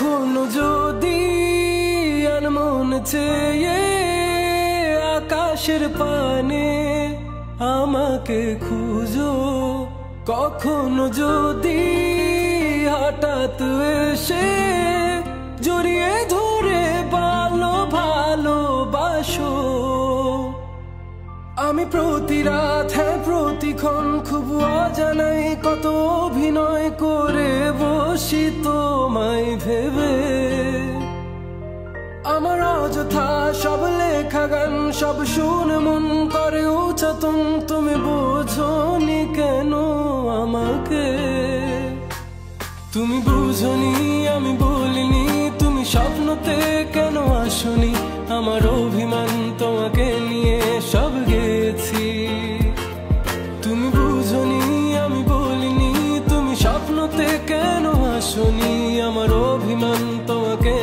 কখনো যদি আনমন চেয়ে আকাশের পানে আমাকে খুঁজো, কখনো যদি হঠাৎ এসে জড়িয়ে ধরে ভালোবাসো। আমি প্রতি রাত প্রতিক্ষণ খুব অজানাই কত অভিনয় করে বসি তোমায় ভেবে। আমার অযথা সব লেখা গান সব শুনে মন করে উচ্চাতন, তুমি বোঝনি কেন আমাকে? তুমি বুঝনি আমি বলিনি, তুমি স্বপ্নতে কেন আসনি? আমার অভিমান তোমাকে নিয়ে সব গেছি। তুমি বুঝনি আমি বলিনি, তুমি স্বপ্নতে কেন আসনি? আমার অভিমান তোমাকে